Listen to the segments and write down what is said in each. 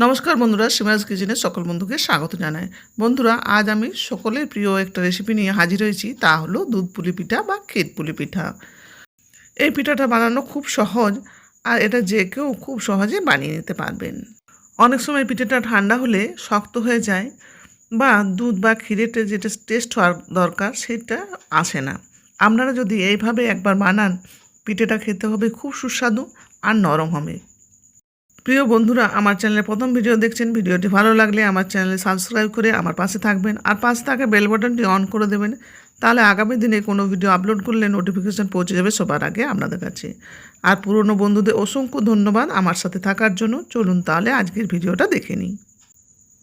নমস্কার বন্ধুরা, সীমাজ কিচেনে সকল বন্ধুকে স্বাগত জানাই। বন্ধুরা, আজ আমি সকলের প্রিয় একটা রেসিপি নিয়ে হাজির হয়েছি, তা হলো দুধ পুলি পিঠা বা ক্ষীর পুলি পিঠা। এই পিঠাটা বানানো খুব সহজ, আর এটা যে কেউ খুব সহজে বানিয়ে নিতে পারবেন। অনেক সময় পিঠাটা ঠান্ডা হলে শক্ত হয়ে যায়, বা দুধ বা ক্ষীরের যেটা টেস্ট হওয়ার দরকার সেটা আসে না। আপনারা যদি এইভাবে একবার বানান, পিঠাটা খেতে হবে খুব সুস্বাদু আর নরম হবে। প্রিয় বন্ধুরা, আমার চ্যানেলে প্রথম ভিডিও দেখছেন, ভিডিওটি ভালো লাগলে আমার চ্যানেলে সাবস্ক্রাইব করে আমার পাশে থাকবেন, আর পাশে থাকা বেল বাটনটি অন করে দেবেন। তাহলে আগামী দিনে কোনো ভিডিও আপলোড করলে নোটিফিকেশান পৌঁছে যাবে সবার আগে আপনাদের কাছে। আর পুরনো বন্ধুদের অসংখ্য ধন্যবাদ আমার সাথে থাকার জন্য। চলুন তাহলে আজকের ভিডিওটা দেখে নিই।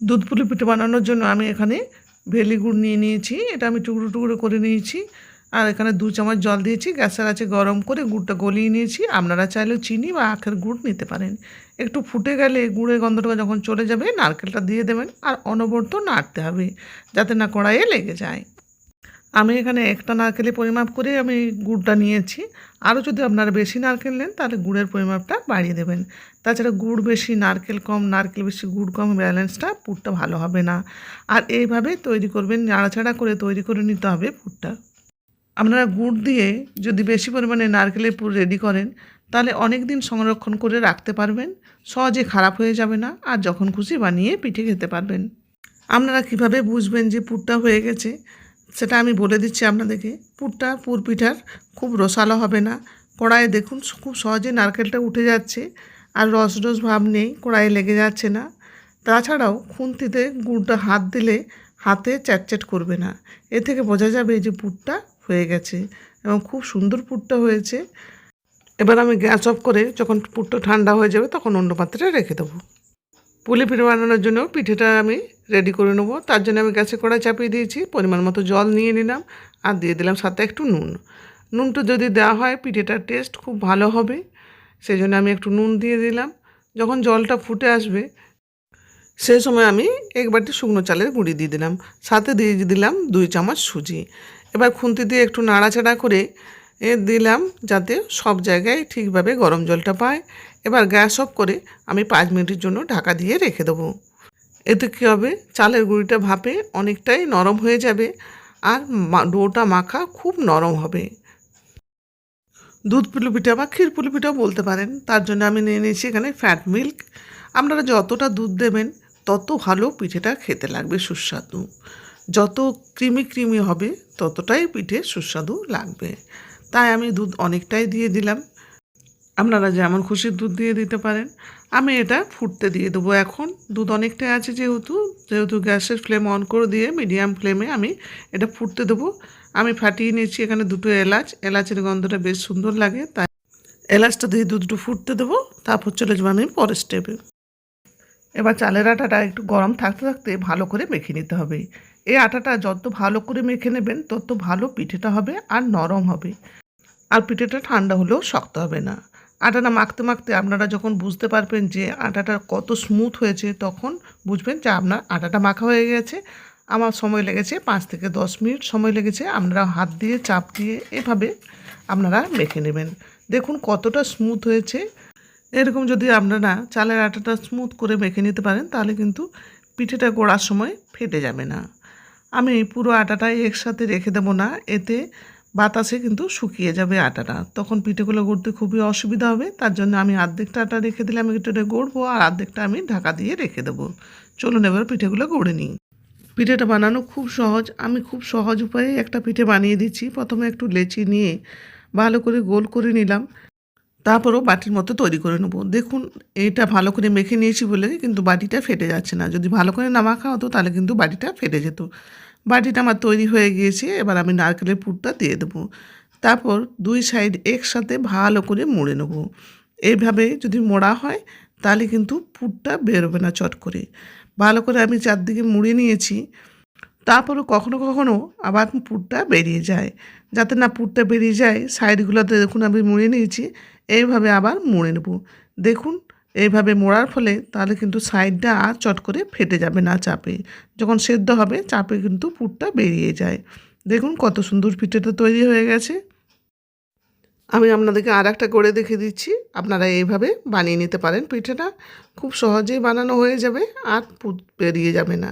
দুধ পুলি পিঠে বানানোর জন্য আমি এখানে ভেলি গুড় নিয়ে নিয়েছি, এটা আমি টুকরো টুকরো করে নিয়েছি। আর এখানে 2 চামচ জল দিয়েছি, গ্যাসের আছে গরম করে গুড়টা গলিয়ে নিয়েছি। আপনারা চাইলেও চিনি বা আখের গুড় নিতে পারেন। একটু ফুটে গেলে গুড়ের গন্ধটা যখন চলে যাবে, নারকেলটা দিয়ে দেবেন, আর অনবরত নাড়তে হবে যাতে না কড়াইয়ে লেগে যায়। আমি এখানে একটা নারকেলের পরিমাপ করে আমি গুড়টা নিয়েছি। আরও যদি আপনারা বেশি নারকেল নেন তাহলে গুড়ের পরিমাপটা বাড়িয়ে দেবেন। তাছাড়া গুড় বেশি নারকেল কম, নারকেল বেশি গুড় কম, ব্যালেন্সটা পুরটা ভালো হবে না। আর এইভাবে তৈরি করবেন, নাড়াচাড়া করে তৈরি করে নিতে হবে পুরটা। আপনারা গুড় দিয়ে যদি বেশি পরিমাণে নারকেলের পুর রেডি করেন, তাহলে অনেক দিন সংরক্ষণ করে রাখতে পারবেন, সহজে খারাপ হয়ে যাবে না, আর যখন খুশি বানিয়ে পিঠে খেতে পারবেন। আপনারা কিভাবে বুঝবেন যে পুরটা হয়ে গেছে, সেটা আমি বলে দিচ্ছি আপনাদেরকে। পুর পিঠার খুব রসালো হবে না। কড়াইয়ে দেখুন খুব সহজে নারকেলটা উঠে যাচ্ছে, আর রস রস ভাব নেই, কড়াইয়ে লেগে যাচ্ছে না। তাছাড়াও খুন্তিতে গুড়টা হাত দিলে হাতে চ্যাটচ্যাট করবে না। এ থেকে বোঝা যাবে যে পুরটা হয়ে গেছে, এবং খুব সুন্দর পুরটা হয়েছে। এবার আমি গ্যাস অফ করে যখন পুরটা ঠান্ডা হয়ে যাবে তখন অন্য পাত্রে রেখে দেবো। পুলি পিঠে বানানোর জন্য পিঠেটা আমি রেডি করে নেবো। তার জন্য আমি গ্যাসে কড়াই চাপিয়ে দিয়েছি, পরিমাণ মতো জল নিয়ে নিলাম, আর দিয়ে দিলাম সাথে একটু নুন। নুনটা যদি দেওয়া হয় পিঠেটার টেস্ট খুব ভালো হবে, সেই জন্য আমি একটু নুন দিয়ে দিলাম। যখন জলটা ফুটে আসবে সেই সময় আমি 1 বাটি শুকনো চালের গুঁড়ি দিয়ে দিলাম, সাথে দিয়ে দিলাম 2 চামচ সুজি। এবার খুন্তি দিয়ে একটু নাড়াচাড়া করে দিলাম, যাতে সব জায়গায় ঠিকভাবে গরম জলটা পায়। এবার গ্যাস অফ করে আমি 5 মিনিটের জন্য ঢাকা দিয়ে রেখে দেবো। এতে কী হবে, চালের গুঁড়িটা ভাপে অনেকটাই নরম হয়ে যাবে, আর ডোটা মাখা খুব নরম হবে। দুধ পুলি পিঠা বা ক্ষীর পুলি পিঠাও বলতে পারেন। তার জন্য আমি নিয়ে নিয়েছি এখানে ফ্যাট মিল্ক। আপনারা যতটা দুধ দেবেন তত ভালো পিঠেটা খেতে লাগবে, সুস্বাদু। যত ক্রিমি হবে ততটাই পিঠে সুস্বাদু লাগবে। তাই আমি দুধ অনেকটাই দিয়ে দিলাম। আপনারা যেমন খুশি দুধ দিয়ে দিতে পারেন। আমি এটা ফুটতে দিয়ে দেবো এখন। দুধ অনেকটাই আছে যেহেতু গ্যাসের ফ্লেম অন করে দিয়ে মিডিয়াম ফ্লেমে আমি এটা ফুটতে দেবো। আমি ফাটিয়ে নিয়েছি এখানে 2টো এলাচ। এলাচের গন্ধটা বেশ সুন্দর লাগে, তাই এলাচটা দিয়ে দুধটা ফুটতে দেবো। তারপর চলে যাবো আমি পরের স্টেপে। এবার চালের আটাটা একটু গরম থাকতে থাকতে ভালো করে মেখে নিতে হবে। এই আটাটা যত ভালো করে মেখে নেবেন তত ভালো পিঠেটা হবে আর নরম হবে, আর পিঠেটা ঠান্ডা হলেও শক্ত হবে না। আটাটা মাখতে মাখতে আপনারা যখন বুঝতে পারবেন যে আটাটা কত স্মুথ হয়েছে, তখন বুঝবেন যে আপনার আটাটা মাখা হয়ে গেছে। আমার সময় লেগেছে 5 থেকে 10 মিনিট সময় লেগেছে। আপনারা হাত দিয়ে চাপ দিয়ে এভাবে আপনারা মেখে নেবেন। দেখুন কতটা স্মুথ হয়েছে। এরকম যদি আপনারা চালের আটাটা স্মুথ করে মেখে নিতে পারেন, তাহলে কিন্তু পিঠেটা গড়ার সময় ফেটে যাবে না। আমি পুরো আটাটাই একসাথে রেখে দেবো না, এতে বাতাসে কিন্তু শুকিয়ে যাবে আটাটা, তখন পিঠেগুলো গড়তে খুবই অসুবিধা হবে। তার জন্য আমি অর্ধেকটা আটা রেখে দিলে আমি একটু গড়বো, আর অর্ধেকটা আমি ঢাকা দিয়ে রেখে দেবো। চলুন এবার পিঠেগুলো গড়ে নিই। পিঠেটা বানানো খুব সহজ। আমি খুব সহজ উপায়ে একটা পিঠে বানিয়ে দিচ্ছি। প্রথমে একটু লেচি নিয়ে ভালো করে গোল করে নিলাম, তারপরও বাটির মতো তৈরি করে নেবো। দেখুন এটা ভালো করে মেখে নিয়েছি বলে কিন্তু বাটিটা ফেটে যাচ্ছে না। যদি ভালো করে না মাখা হতো তাহলে কিন্তু বাটিটা ফেটে যেত। বাটিটা আমার তৈরি হয়ে গিয়েছে। এবার আমি নারকেলের পুরটা দিয়ে দেবো। তারপর 2 সাইড একসাথে ভালো করে মুড়ে নেব। এইভাবে যদি মোড়া হয় তাহলে কিন্তু পুরটা বেরোবে না চট করে। ভালো করে আমি চারদিকে মুড়ে নিয়েছি। তারপরও কখনো কখনো আবার পুরটা বেরিয়ে যায়। যাতে না পুরটা বেরিয়ে যায়, সাইডগুলোতে দেখুন আমি মুড়ে নিয়েছি। এইভাবে আবার মুড়ে নেব। দেখুন এইভাবে মোড়ার ফলে তাহলে কিন্তু সাইডটা আর চট করে ফেটে যাবে না চাপে। যখন সেদ্ধ হবে চাপে কিন্তু পুরটা বেরিয়ে যায়। দেখুন কত সুন্দর পিঠেটা তৈরি হয়ে গেছে। আমি আপনাদেরকে আর একটা করে দেখিয়ে দিচ্ছি, আপনারা এইভাবে বানিয়ে নিতে পারেন। পিঠেটা খুব সহজেই বানানো হয়ে যাবে আর পুত বেরিয়ে যাবে না।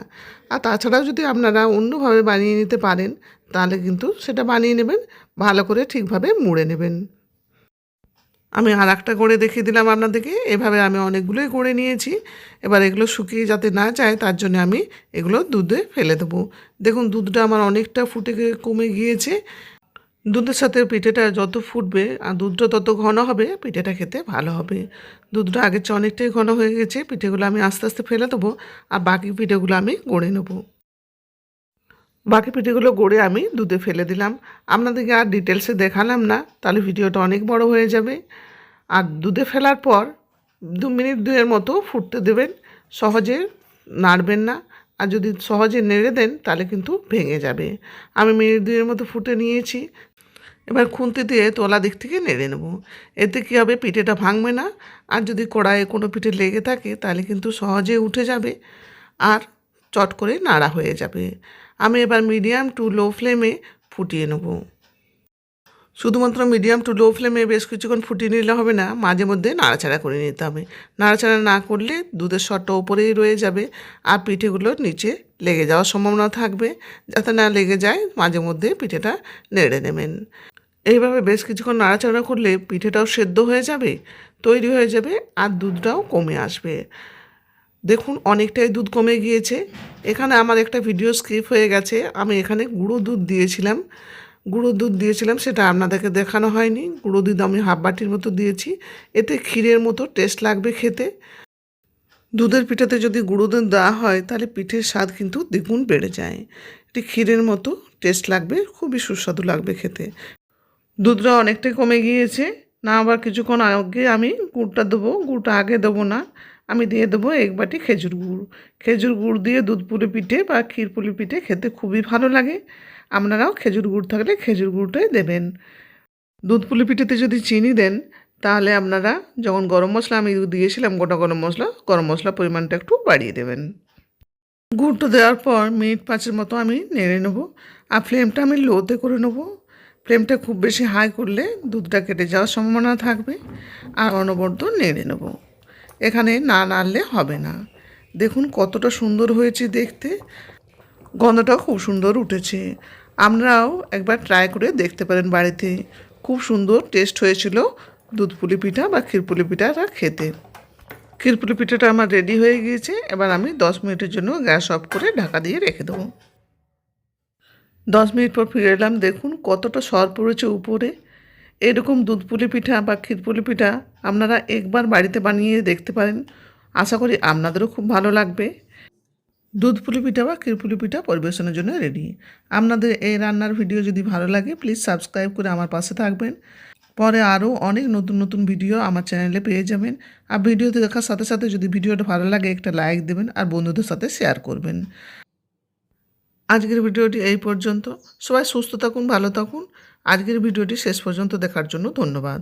আর তাছাড়াও যদি আপনারা অন্যভাবে বানিয়ে নিতে পারেন তাহলে কিন্তু সেটা বানিয়ে নেবেন, ভালো করে ঠিকভাবে মুড়ে নেবেন। আমি আর একটা করে দেখিয়ে দিলাম আপনাদেরকে। এভাবে আমি অনেকগুলোই করে নিয়েছি। এবার এগুলো শুকিয়ে যাতে না যায় তার জন্য আমি এগুলো দুধে ফেলে দেবো। দেখুন দুধটা আমার অনেকটা ফুটে কমে গিয়েছে। দুধের সাথে পিঠেটা যত ফুটবে আর দুধটা তত ঘন হবে, পিঠেটা খেতে ভালো হবে। দুধটা আগের চেয়ে অনেকটাই ঘন হয়ে গেছে। পিঠেগুলো আমি আস্তে আস্তে ফেলে দেবো আর বাকি পিঠেগুলো আমি গড়ে নেব। বাকি পিঠেগুলো গড়ে আমি দুধে ফেলে দিলাম। আপনাদেরকে আর ডিটেলসে দেখালাম না, তাহলে ভিডিওটা অনেক বড় হয়ে যাবে। আর দুধে ফেলার পর 2 মিনিট 2-এর মতো ফুটতে দেবেন, সহজে নাড়বেন না। আর যদি সহজে নেড়ে দেন তাহলে কিন্তু ভেঙে যাবে। আমি মিনিট 2-এর মতো ফুটে নিয়েছি। এবার খুন্তি দিয়ে তলা দিক থেকে নেড়ে নেব। এতে কী হবে, পিঠেটা ভাঙবে না। আর যদি কড়াইয়ে কোনো পিঠে লেগে থাকে তাহলে কিন্তু সহজে উঠে যাবে আর চট করে নাড়া হয়ে যাবে। আমি এবার মিডিয়াম টু লো ফ্লেমে ফুটিয়ে নেব। শুধুমাত্র মিডিয়াম টু লো ফ্লেমে বেশ কিছুক্ষণ ফুটিয়ে নিলে হবে না, মাঝে মধ্যে নাড়াচাড়া করে নিতে হবে। নাড়াচাড়া না করলে দুধের সরটা ওপরেই রয়ে যাবে আর পিঠেগুলো নিচে লেগে যাওয়ার সম্ভাবনা থাকবে। যাতে না লেগে যায় মাঝে মধ্যে পিঠেটা নেড়ে নেবেন। এইভাবে বেশ কিছুক্ষণ নাড়াচাড়া করলে পিঠেটাও সেদ্ধ হয়ে যাবে, তৈরি হয়ে যাবে আর দুধটাও কমে আসবে। দেখুন অনেকটাই দুধ কমে গিয়েছে। এখানে আমার একটা ভিডিও স্কিপ হয়ে গেছে। আমি এখানে গুঁড়ো দুধ দিয়েছিলাম, সেটা আপনাদেরকে দেখানো হয়নি। গুঁড়ো দুধ আমি হাফ বাটির মতো দিয়েছি। এতে ক্ষীরের মতো টেস্ট লাগবে খেতে। দুধের পিঠাতে যদি গুঁড়ো দুধ দেওয়া হয় তাহলে পিঠের স্বাদ কিন্তু দ্বিগুণ বেড়ে যায়। এটি ক্ষীরের মতো টেস্ট লাগবে, খুবই সুস্বাদু লাগবে খেতে। দুধটা অনেকটাই কমে গিয়েছে। না আবার কিছুক্ষণ আগে আমি গুড়টা দেবো, গুড়টা আগে দেবো না। আমি দিয়ে দেবো 1 বাটি খেজুর গুড়। খেজুর গুড় দিয়ে দুধ পুলি পিঠে বা ক্ষীর পুলি পিঠে খেতে খুবই ভালো লাগে। আপনারাও খেজুর গুড় থাকলে খেজুর গুড়টাই দেবেন। দুধ পুলি পিঠেতে যদি চিনি দেন তাহলে আপনারা যখন গরম মশলা আমি দিয়েছিলাম, গোটা গরম মশলা পরিমাণটা একটু বাড়িয়ে দেবেন। গুড়টা দেওয়ার পর মিনিট 5-এর মতো আমি নেড়ে নেবো আর ফ্লেমটা আমি লোতে করে নেবো। ফ্লেমটা খুব বেশি হাই করলে দুধটা কেটে যাওয়ার সম্ভাবনা থাকবে। আর অনবরত নেড়ে নেব, এখানে না নাড়লে হবে না। দেখুন কতটা সুন্দর হয়েছে দেখতে, গন্ধটাও খুব সুন্দর উঠেছে। আপনারাও একবার ট্রাই করে দেখতে পারেন বাড়িতে। খুব সুন্দর টেস্ট হয়েছিল দুধ পুলি পিঠা বা ক্ষীর পুলি পিঠাটা খেতে। ক্ষীর পুলি পিঠাটা আমার রেডি হয়ে গিয়েছে। এবার আমি 10 মিনিটের জন্য গ্যাস অফ করে ঢাকা দিয়ে রেখে দেবো। 10 মিনিট পর ফিরে এলাম। দেখুন কতটা সর পড়েছে উপরে। এরকম দুধ পুলি পিঠা বা ক্ষীর পুলি পিঠা আপনারা একবার বাড়িতে বানিয়ে দেখতে পারেন। আশা করি আপনাদেরও খুব ভালো লাগবে। দুধ পুলি পিঠা বা ক্ষীর পুলি পিঠা পরিবেশনের জন্য রেডি। আপনাদের এই রান্নার ভিডিও যদি ভালো লাগে প্লিজ সাবস্ক্রাইব করে আমার পাশে থাকবেন। পরে আরও অনেক নতুন নতুন ভিডিও আমার চ্যানেলে পেয়ে যাবেন। আর ভিডিওতে দেখার সাথে সাথে যদি ভিডিওটা ভালো লাগে একটা লাইক দেবেন আর বন্ধুদের সাথে শেয়ার করবেন। আজকের ভিডিওটি এই পর্যন্ত। সবাই সুস্থ থাকুন, ভালো থাকুন। আজকের ভিডিওটি শেষ পর্যন্ত দেখার জন্য ধন্যবাদ।